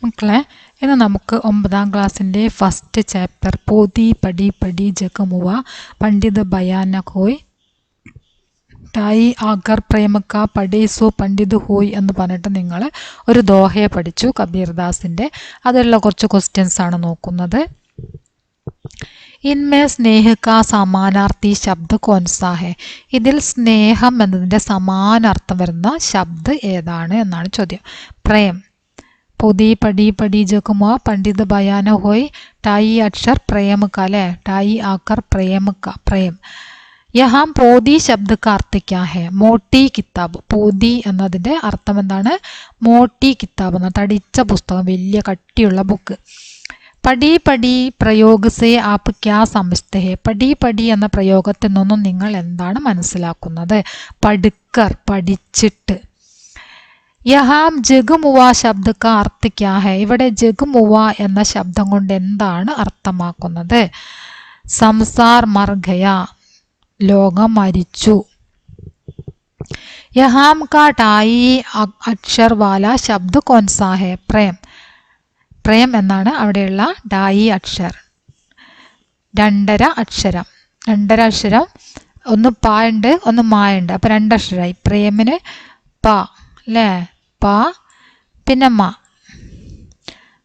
മക്കളെ, ഇന്ന് നമുക്ക് 9ാം ക്ലാസ്സിൻ്റെ ഫസ്റ്റ് ചാപ്റ്റർ പോതി പടി പടി ജഗമുവ പണ്ഡിത് ഭയാനക് ഹോയ് ടായി ആഗർ പ്രേമക്ക പടേസോ പണ്ഡിത് ഹോയ് എന്ന് പറഞ്ഞിട്ട് നിങ്ങൾ ഒരു ദോഹയെ പഠിച്ചു കബീർദാസിൻ്റെ. അതിലുള്ള കുറച്ച് ക്വസ്റ്റ്യൻസ് ആണ് നോക്കുന്നത്. ഇൻമേ സ്നേഹ കാ സമാനാർത്ഥി ശബ്ദ കോൻസാ ഹെ, ഇതിൽ സ്നേഹം എന്നതിൻ്റെ സമാനാർത്ഥം വരുന്ന ശബ്ദ് ഏതാണ് എന്നാണ് ചോദ്യം. പ്രേം, पोदी पड़ी पड़ी जगमुआ पंडित बयान होई टाई अक्षर प्रेम का ले टाई आकर प्रेम का प्रेम. यहाँ पोदी शब्द का अर्थ क्या है? मोटी किताब. पोदी എന്നതിന്റെ അർത്ഥം എന്താണ്? മോട്ടി കിതാബ് എന്ന തടിച്ച പുസ്തകം, വലിയ കട്ടിയുള്ള ബുക്ക്. പടി പടി പ്രയോഗ സേ ആപ്പ് ക്യാ സമജ്തേ ഹെ, പടി പടി എന്ന പ്രയോഗത്തിൽ നിന്നും നിങ്ങൾ എന്താണ് മനസ്സിലാക്കുന്നത്? പഠിക്കർ, പഠിച്ചിട്ട്. യഹാം ജഗമുവ ശബ്ദ കാ അർത്ഥ ക്യാ ഹെ, ഇവിടെ ജഗമുവ എന്ന ശബ്ദം കൊണ്ട് എന്താണ് അർത്ഥമാക്കുന്നത്? സംസാർ മർ ഗയാ, ലോകം മരിച്ചു. യഹാം കാ ടായി അക്ഷർ വാല ശബ്ദ കോൻസാ ഹെ, പ്രേം. പ്രേം എന്നാണ് അവിടെയുള്ള ഡായി അക്ഷർ, 2.5 അക്ഷരം. 2.5 അക്ഷരം, ഒന്ന് പാ ഉണ്ട് ഒന്ന് മാ ഉണ്ട്, അപ്പൊ 2 അക്ഷരമായി. പ്രേമിന് പ അല്ലേ, പ പിന്നെ മ,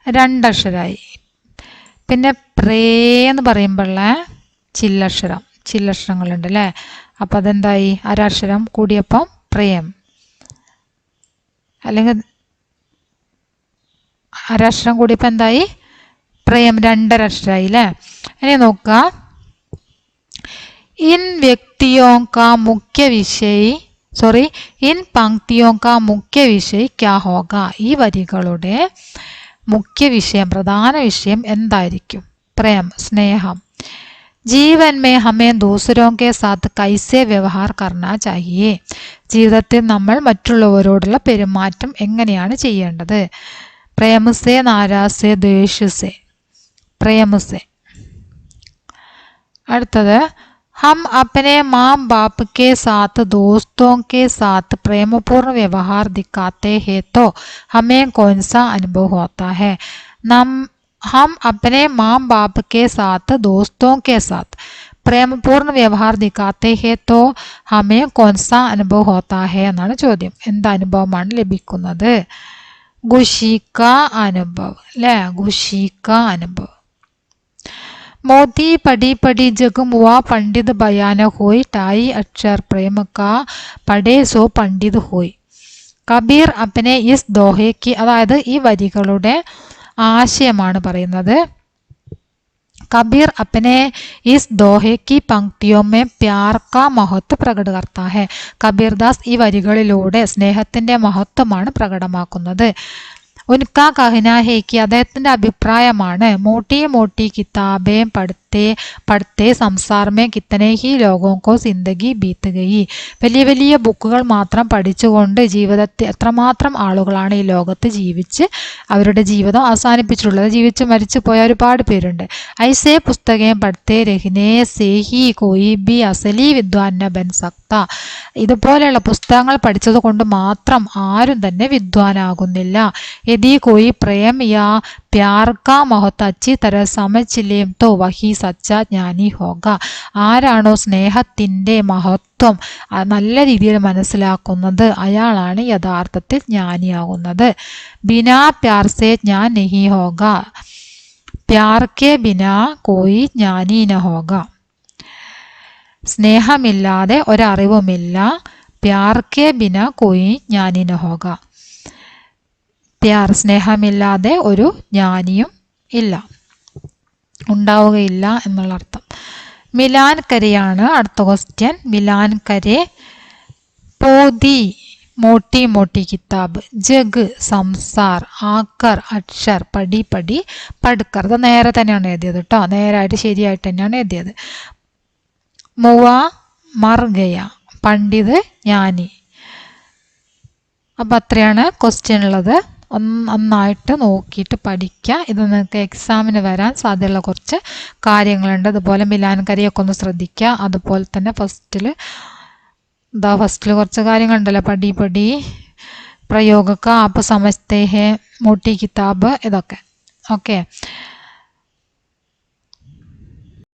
2 അക്ഷരമായി. പിന്നെ പ്രേ എന്ന് പറയുമ്പോഴുള്ള ചില്ലക്ഷരങ്ങളുണ്ട് അല്ലേ, അപ്പം അതെന്തായി? അരക്ഷരം കൂടിയപ്പം പ്രേം, അല്ലെങ്കിൽ അരക്ഷരം കൂടിയപ്പോൾ എന്തായി? പ്രേം, 2.5 അക്ഷരമായി അല്ലേ. ഇനി നോക്കുക, ഇൻ വ്യക്തിയോ കാ മുഖ്യ വിഷയ് ഇൻ പങ്ക്തിയോ കാ മുഖ്യ വിഷയ് ക്യാ ഹോഗ, ഈ വരികളുടെ മുഖ്യ വിഷയം, പ്രധാന വിഷയം എന്തായിരിക്കും? പ്രേം, സ്നേഹം. ജീവൻ മേ ഹമേ ദൂസരോ കെ സാത്ത് കൈസേ വ്യവഹാർ കർണാ ചാഹിയേ, ജീവിതത്തിൽ നമ്മൾ മറ്റുള്ളവരോടുള്ള പെരുമാറ്റം എങ്ങനെയാണ് ചെയ്യേണ്ടത്? പ്രേമസേ നാരാസേ ദ്വേഷസേ, പ്രേമസേ. അടുത്തത്, हम अपने माँ बाप के साथ दोस्तों के साथ प्रेमपूर्ण व्यवहार दिखाते हैं तो हमें कौन सा अनुभव होता है? हम अपने माँ बाप के साथ दोस्तों के साथ प्रेमपूर्ण व्यवहार दिखाते हैं तो हमें कौन सा अनुभव होता है എന്നാണ് ചോദ്യം. എന്ത് അനുഭവമാണ് ലഭിക്കുന്നത്? ഖുശി കാ അനുഭവ് അല്ലേ, ഖുശി കാ അനുഭവ്. मोदी पड़ी पड़ी जगमुआ पंडित बयान होई टाई अक्षर प्रेम का पड़े सो पंडित होई. കബീർ അപ്പനെ ഇസ് ദോഹയ്ക്ക്, അതായത് ഈ വരികളുടെ ആശയമാണ് പറയുന്നത്. കബീർ അപ്പനെ ഇസ് ദോഹയ്ക്ക് പങ്ക്തിയോ മേ പ്യാർ കാ മഹത്വ പ്രകട കർത്താ ഹെ, കബീർദാസ് ഈ വരികളിലൂടെ സ്നേഹത്തിന്റെ മഹത്വമാണ് പ്രകടമാക്കുന്നത്. ഉൻകാ കഹന ഹേ കി, അദ്ദേഹത്തിന്റെ അഭിപ്രായമാണ്, മോട്ടി മോട്ടി കിതാബേ പഠിത്തേ സംസാർ മേ കിത്തനെ ഹി ലോഗോ കോ സിന്ദഗി ബീത്ത് ഗയി, വലിയ വലിയ ബുക്കുകൾ മാത്രം പഠിച്ചുകൊണ്ട് ജീവിതത്തിൽ എത്രമാത്രം ആളുകളാണ് ഈ ലോകത്ത് ജീവിച്ച് അവരുടെ ജീവിതം അവസാനിപ്പിച്ചിട്ടുള്ളത്. ജീവിച്ച് മരിച്ചു പോയ ഒരുപാട് പേരുണ്ട്. ഐസേ പുസ്തകേ പഠിത്തേ രഹിനെ സേഹി കോയി ബി അസലി വിദ്വാൻ ബൻ സക്ത, ഇതുപോലെയുള്ള പുസ്തകങ്ങൾ പഠിച്ചത് കൊണ്ട് മാത്രം ആരും തന്നെ വിദ്വാനാകുന്നില്ല. യദി കോയി പ്രേം യാ പ്യാർ കാ മഹത്വ അച്ചി തര സമജ് ലേ തോ വഹി സച്ചാ ജ്ഞാനി ഹോഗ, ആരാണോ സ്നേഹത്തിൻ്റെ മഹത്വം നല്ല രീതിയിൽ മനസ്സിലാക്കുന്നത് അയാളാണ് യഥാർത്ഥത്തിൽ ജ്ഞാനിയാകുന്നത്. ബിനാ പ്യാർ സേ ജ്ഞാൻ നഹി ഹോഗ, പ്യാർ കെ ബിനാ കോയി ജ്ഞാനി ന ഹോഗ, സ്നേഹമില്ലാതെ ഒരറിവുമില്ല. പ്യാർ കെ ബിനാ കോയി ജ്ഞാനി ന ഹോഗ, പ്യാർ സ്നേഹമില്ലാതെ ഒരു ജ്ഞാനിയും ഇല്ല, ഉണ്ടാവുകയില്ല എന്നുള്ള അർത്ഥം. മിലാൻ കരയാണ് അടുത്ത ക്വസ്റ്റ്യൻ. മിലാൻ കരെ, പോതി മോട്ടി മോട്ടി കിതാബ്, ജഗ് സംസാർ, ആക്കർ അക്ഷർ, പടി പടി പഠിക്കർ. അത് നേരെ തന്നെയാണ് എഴുതിയത് കേട്ടോ, നേരായിട്ട് ശരിയായിട്ട് തന്നെയാണ് എഴുതിയത്. മുവ മർ ഗയ, പണ്ഡിത് ജ്ഞാനി. അപ്പം അത്രയാണ് ക്വസ്റ്റ്യൻ ഉള്ളത്. നന്നായിട്ട് നോക്കിയിട്ട് പഠിക്കുക. ഇത് നിങ്ങൾക്ക് എക്സാമിന് വരാൻ സാധ്യതയുള്ള കുറച്ച് കാര്യങ്ങളുണ്ട്. അതുപോലെ മിലാൻ കരയൊക്കെ ഒന്ന് ശ്രദ്ധിക്കുക. അതുപോലെ തന്നെ ഫസ്റ്റിൽ കുറച്ച് കാര്യങ്ങളുണ്ടല്ലോ, പടി പടി പ്രയോഗ കാ ആപ്പ് സമജ്തേ ഹേ മോട്ടി കിതാബ് ഇതൊക്കെ. ഓക്കെ,